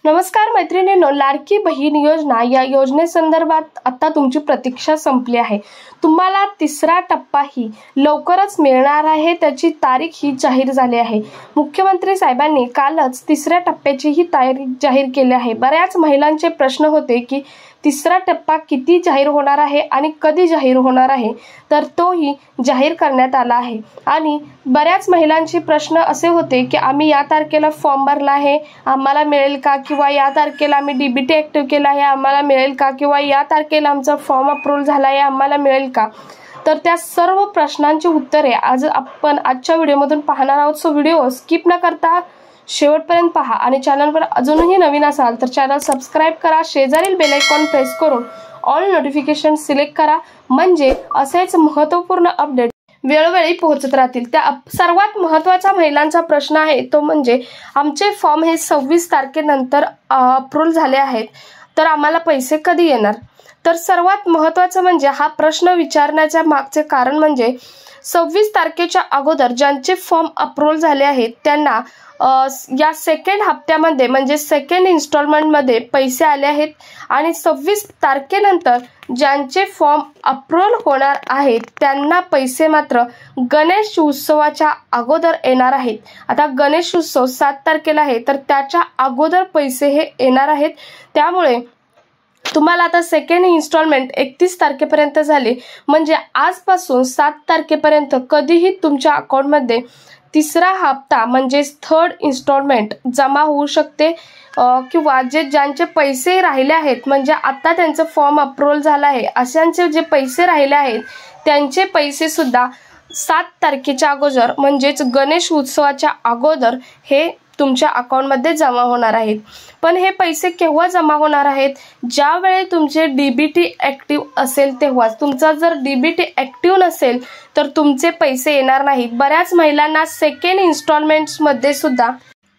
नमस्कार मैत्रिणींनो, लाडकी बहीण योजना या योजनेसंदर्भात आता तुमची प्रतीक्षा संपली आहे। तुम्हाला तिसरा टप्पा ही लवकरच मिळणार आहे, त्याची तारीख ही जाहीर झाली आहे। मुख्यमंत्री साहेबांनी कालच तिसऱ्या टप्प्याची ही तारीख जाहीर केली आहे। बऱ्याच महिलांचे प्रश्न होते की तिसरा टप्पा किती जाहीर होणार आहे आणि कधी जाहीर होणार आहे, तर तोही जाहीर करण्यात आला आहे। आणि बऱ्याच महिलांचे प्रश्न असे होते की आम्ही या तारखेला फॉर्म भरला आहे, आम्हाला मिळेल का, किंवा या तारखेला आम्ही डीबीटी ॲक्टिव्ह केला आहे, आम्हाला मिळेल का, किंवा या तारखेला आमचा फॉर्म अप्रूव्ह झाला आहे, आम्हाला मिळेल का। तर त्या सर्व प्रश्नांची उत्तरे आज आपण आजच्या व्हिडिओमधून पाहणार आहोत। सो व्हिडिओ स्किप न करता शेवटपर्यंत पहा आणि चॅनलवर अजूनही नवीन असाल तर चॅनल सबस्क्राइब करा, शेजारील बेल आयकॉन प्रेस करून ऑल नोटिफिकेशन सिलेक्ट करा, म्हणजे असेच महत्त्वपूर्ण अपडेट वेळोवेळी पोहोचत राहतील। त्या सर्वात महत्त्वाचा महिलांचा प्रश्न आहे तो म्हणजे आमचे फॉर्म हे 26 तारखेनंतर अप्रूव्ह झाले आहेत, तर आम्हाला पैसे कधी येणार। तर सर्वात महत्त्वाचं म्हणजे हा प्रश्न विचारण्याच्या मागचे कारण म्हणजे 26 तारखेच्या अगोदर ज्यांचे फॉर्म अप्रूव्ह झाले आहेत त्यांना या सेकंड हप्त्यामध्ये म्हणजे सेकंड इन्स्टॉलमेंटमध्ये पैसे आले आहेत, आणि 26 तारखेनंतर ज्यांचे फॉर्म अप्रूव्ह होणार आहेत त्यांना पैसे मात्र गणेश उत्सवाच्या अगोदर येणार आहेत। आता गणेश उत्सव 7 तारखेला आहे, तर त्याच्या अगोदर पैसे हे येणार आहेत। त्यामुळे तुम्हाला आता सेकंड इन्स्टॉलमेंट 31 तारखेपर्यंत झाले, म्हणजे आजपासून 7 तारखेपर्यंत कधीही तुमच्या अकाउंटमध्ये तिसरा हप्ता म्हणजे थर्ड इन्स्टॉलमेंट जमा होऊ शकते, किंवा ज्यांचे पैसे राहिले आहेत म्हणजे आता त्यांचं फॉर्म अप्रूव्ह झाला आहे अशांचे जे पैसे राहिले आहेत त्यांचे पैसे सुद्धा 7 तारखेच्या अगोदर म्हणजेच गणेश उत्सवाच्या अगोदर हे तुमच्या अकाउंटमध्ये जमा होणार आहेत। पण हे पैसे केव्हा जमा होणार आहेत, ज्यावेळी तुमचे डीबीटी ॲक्टिव्ह असेल तेव्हाच। तुमचा जर डीबीटी ॲक्टिव्ह नसेल तर तुमचे पैसे येणार नाहीत। बऱ्याच महिलांना सेकंड इन्स्टॉलमेंट्समध्ये सुद्धा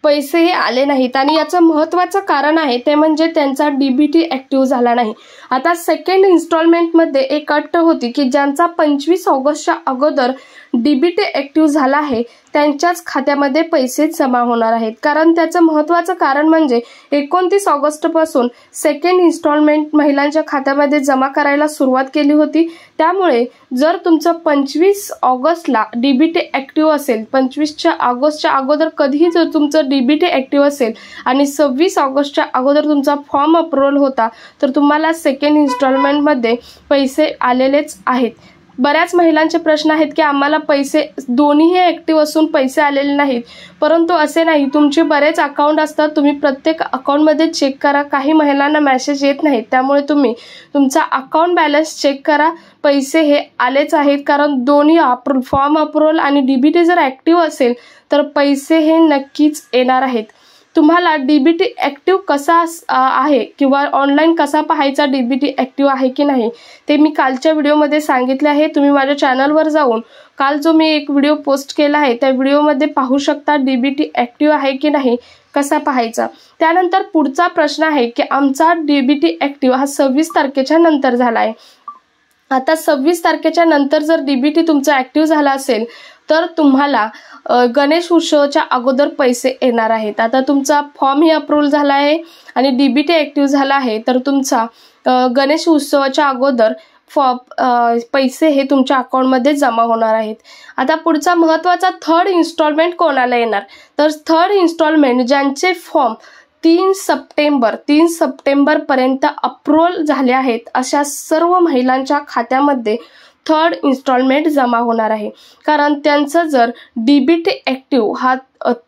पैसे हे आले नाहीत, आणि याचं महत्त्वाचं कारण आहे ते म्हणजे त्यांचा डीबीटी ॲक्टिव्ह झाला नाही। आता सेकंड इन्स्टॉलमेंटमध्ये एक अट होती की ज्यांचा 25 ऑगस्टच्या अगोदर डीबीटी ॲक्टिव्ह झाला आहे त्यांच्याच खात्यामध्ये पैसे जमा होणार आहेत। कारण त्याचं महत्त्वाचं कारण म्हणजे 29 ऑगस्टपासून सेकंड इन्स्टॉलमेंट महिलांच्या खात्यामध्ये जमा करायला सुरुवात केली होती। त्यामुळे जर तुमचं 25 ऑगस्टला डीबीटी ॲक्टिव्ह असेल, 25 ऑगस्टच्या अगोदर कधीही जर तुमचं डीबीटी ॲक्टिव्ह असेल आणि 26 ऑगस्टच्या अगोदर तुमचा फॉर्म अप्रूव्ह होता, तर तुम्हाला सेकंड इन्स्टॉलमेंटमध्ये पैसे आलेलेच आहेत। बऱ्याच महिलांचे प्रश्न आहेत की आम्हाला पैसे दोन्हीही ॲक्टिव्ह असून पैसे आलेले नाहीत, परंतु असे नाही। तुमचे बरेच अकाउंट असतात, तुम्ही प्रत्येक अकाउंटमध्ये चेक करा। काही महिलांना मेसेज येत नाहीत, त्यामुळे तुम्ही तुमचा अकाउंट बॅलन्स चेक करा, पैसे हे आलेच आहेत। कारण दोन्ही फॉर्म अप्रूव्ह आणि डीबीटी जर ॲक्टिव्ह असेल तर पैसे हे नक्कीच येणार आहेत। तुम्हाला डीबीटी ॲक्टिव्ह कसा आहे किंवा ऑनलाईन कसा पाहायचा डीबीटी ॲक्टिव्ह आहे की नाही ते मी कालच्या व्हिडिओमध्ये सांगितले आहे। तुम्ही माझ्या चॅनलवर जाऊन काल जो मी एक व्हिडिओ पोस्ट केला आहे त्या व्हिडिओमध्ये पाहू शकता डीबीटी ॲक्टिव्ह आहे की नाही कसा पाहायचा। त्यानंतर पुढचा प्रश्न आहे की आमचा डीबीटी ॲक्टिव्ह हा 26 तारखेच्या नंतर झाला आहे। आता 26 तारखेच्या नंतर जर डीबीटी तुमचा ॲक्टिव्ह झाला असेल तर तुम्हाला गणेश उत्सवाच्या अगोदर पैसे येणार आहेत। आता तुमचा फॉर्म ही अप्रूव्ह झाला आहे आणि डीबीटी ॲक्टिव्ह झाला आहे, तर तुमचा गणेश उत्सवाच्या अगोदर पैसे हे तुमच्या अकाउंटमध्ये जमा होणार आहेत। आता पुढचा महत्त्वाचा थर्ड इन्स्टॉलमेंट कोणाला येणार, तर थर्ड इन्स्टॉलमेंट ज्यांचे फॉर्म 3 सप्टेंबर पर्यंत अप्रूव्ह झाले आहेत अशा सर्व महिलांच्या खात्यामध्ये थर्ड इन्स्टॉलमेंट जमा होणार आहे। कारण त्यांचं जर डीबीटी ॲक्टिव्ह हा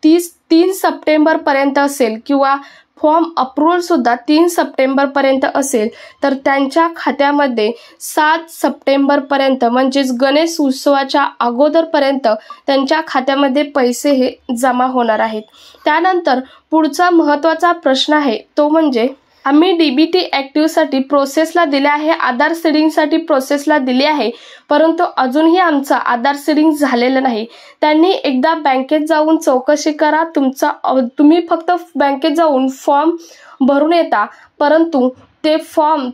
3 सप्टेंबर पर्यंत असेल किंवा फॉर्म अप्रूव्ह सुद्धा 3 सप्टेंबर पर्यंत असेल, तर त्यांच्या खात्यामध्ये 7 सप्टेंबर पर्यंत म्हणजेच गणेश उत्सवाच्या अगोदरपर्यंत त्यांच्या खात्यामध्ये पैसे हे जमा होणार आहेत। त्यानंतर पुढचा महत्त्वाचा प्रश्न आहे तो म्हणजे आम्ही डीबीटी ॲक्टिव्हसाठी प्रोसेसला दिले आहे, आधार सीडिंगसाठी प्रोसेसला दिली आहे, परंतु अजूनही आमचा आधार सीडिंग झालेलं नाही। त्यांनी एकदा बँकेत जाऊन चौकशी करा। तुम्ही फक्त बँकेत जाऊन फॉर्म भरून येता, परंतु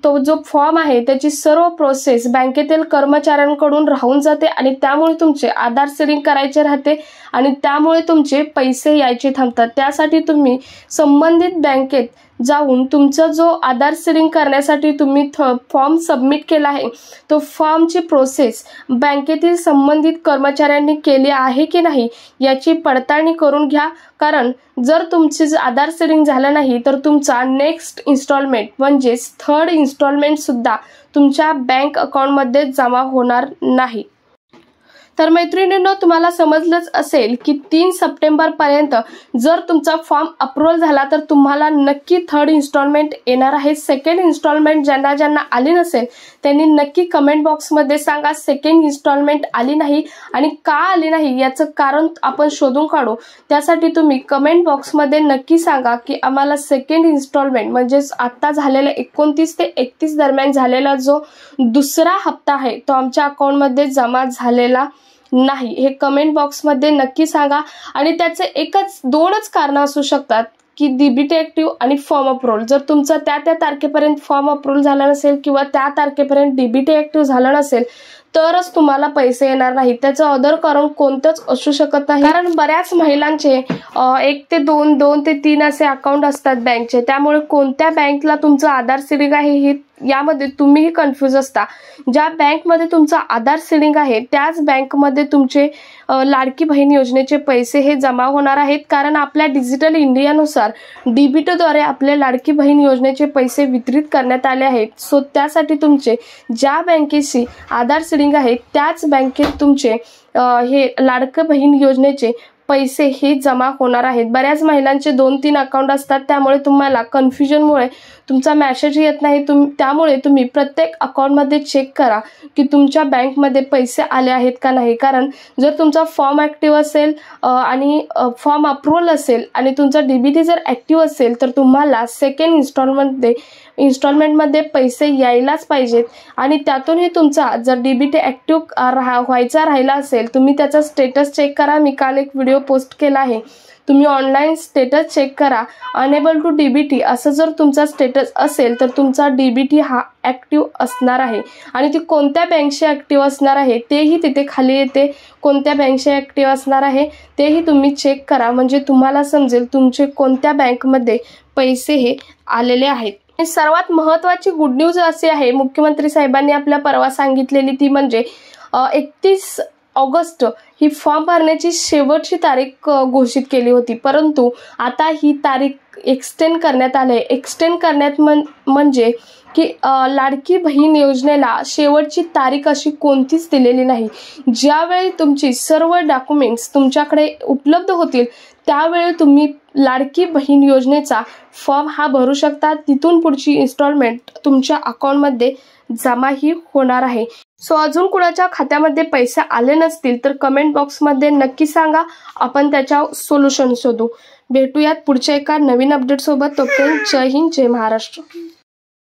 तो जो फॉर्म आहे त्याची सर्व प्रोसेस बँकेतील कर्मचाऱ्यांकडून राहून जाते, आणि त्यामुळे तुमचे आधार सीडिंग करायचे राहते आणि त्यामुळे तुमचे पैसे यायचे थांबतात। त्यासाठी तुम्ही संबंधित बँकेत जाऊन तुमचा जो आधार सीडिंग करण्यासाठी तुम्ही फॉर्म सबमिट केला आहे तो फॉर्मची प्रोसेस बँकेतील संबंधित कर्मचाऱ्यांनी केली आहे की नाही याची पडताळणी करून घ्या. कारण जर तुमचे आधार सीडिंग झालं नाही तर तुमचा नेक्स्ट इन्स्टॉलमेंट म्हणजेच थर्ड इन्स्टॉलमेंट सुद्धा तुमच्या बँक अकाउंटमध्ये जमा होणार नाही. तर मैत्रिणींनो, तुम्हाला समजलंच असेल की 3 सप्टेंबरपर्यंत जर तुमचा फॉर्म अप्रूव्हल झाला तर तुम्हाला नक्की थर्ड इन्स्टॉलमेंट येणार आहे. सेकंड इन्स्टॉलमेंट ज्यांना आली नसेल त्यांनी नक्की कमेंट बॉक्समध्ये सांगा सेकंड इन्स्टॉलमेंट आली नाही आणि का आली नाही याचं कारण आपण शोधून काढू. त्यासाठी तुम्ही कमेंट बॉक्समध्ये नक्की सांगा की आम्हाला सेकंड इन्स्टॉलमेंट म्हणजेच आता झालेला 29 ते 31 दरम्यान झालेला जो दुसरा हप्ता आहे तो आमच्या अकाउंटमध्ये जमा झालेला नाही. हे कमेंट बॉक्समध्ये नक्की सांगा. आणि त्याचे दोनच कारण असू शकतात की डीबीटी ऍक्टिव्ह आणि फॉर्म अप्रूव्हल. जर तुमचा त्या तारखेपर्यंत फॉर्म अप्रूव्हल झाला नसेल किंवा त्या तारखेपर्यंत डीबीटी ऍक्टिव्ह झालं नसेल तरच तुम्हाला पैसे येणार नाही. त्याचं अदर कारण कोणतंच असू शकत नाही. कारण बऱ्याच महिलांचे 1 ते 2, 2 ते 3 असे अकाउंट असतात बँकचे. त्यामुळे कोणत्या बँकला तुमचं आधार सीडिंग आहे हे यामध्ये तुम्हीही कन्फ्यूज असता. ज्या बँकमध्ये तुमचा आधार सीडिंग आहे त्याच बँकमध्ये तुमचे लाडकी बहीण योजनेचे पैसे हे जमा होणार आहेत. कारण आपल्या डिजिटल इंडियानुसार डीबीटीद्वारे आपले लाडकी बहीण योजनेचे पैसे वितरित करण्यात आले आहेत. सो त्यासाठी तुमचे ज्या बँकेशी आधार सीडिंग आहे त्याच बँकेत तुमचे हे लाडकी बहीण योजनेचे पैसे हे जमा होणार आहेत. बऱ्याच महिलांचे 2-3 अकाउंट असतात त्यामुळे तुम्हाला कन्फ्युजनमुळे तुमचा मेसेज येत नाही. त्यामुळे तुम्ही प्रत्येक अकाउंटमध्ये चेक करा की तुमच्या बँकमध्ये पैसे आले आहेत का नाही. कारण जर तुमचा फॉर्म ॲक्टिव्ह असेल आणि फॉर्म अप्रूव्हल असेल आणि तुमचा डीबीटी जर ॲक्टिव्ह असेल तर तुम्हाला सेकंड इन्स्टॉलमेंटमध्ये पैसे यायलाच पाहिजेत. आणि त्यातूनही तुमचा जर डीबीटी ॲक्टिव्ह व्हायचा राहिला असेल तुम्ही त्याचा स्टेटस चेक करा. मी काल एक व्हिडिओ पोस्ट केला आहे. तुम्ही ऑनलाईन स्टेटस चेक करा. अनेबल टू डीबीटी असं जर तुमचा स्टेटस असेल तर तुमचा डीबीटी हा ॲक्टिव्ह असणार आहे. आणि ती कोणत्या बँकशी ॲक्टिव्ह असणार आहे तेही तिथे खाली येते. कोणत्या बँकशी ॲक्टिव्ह असणार आहे तेही तुम्ही चेक करा. म्हणजे तुम्हाला समजेल तुमचे कोणत्या बँकमध्ये पैसे हे आलेले आहेत. सर्वात महत्त्वाची गुड न्यूज अशी आहे मुख्यमंत्री साहेबांनी आपल्या परवा सांगितलेली ती म्हणजे 31 ऑगस्ट ही फॉर्म भरण्याची शेवटची तारीख घोषित केली होती. परंतु आता ही तारीख एक्सटेंड करण्यात आली आहे. एक्सटेंड करण्यात म्हणजे की लाडकी बहीण योजनेला शेवटची तारीख अशी कोणतीच दिलेली नाही. ज्यावेळी तुमची सर्व डॉक्युमेंट्स तुमच्याकडे उपलब्ध होतील त्यावेळी तुम्ही लाडकी बहीण योजनेचा फॉर्म हा भरू शकता. तिथून पुढची इन्स्टॉलमेंट तुमच्या अकाउंटमध्ये जमाही होणार आहे. सो अजून कुणाच्या खात्यामध्ये पैसे आले नसतील तर कमेंट बॉक्समध्ये नक्की सांगा. आपण त्याच्या सोल्युशन शोधू. भेटूयात पुढच्या एका नवीन अपडेट सोबत. तोपर्यंत जय हिंद, जय महाराष्ट्र.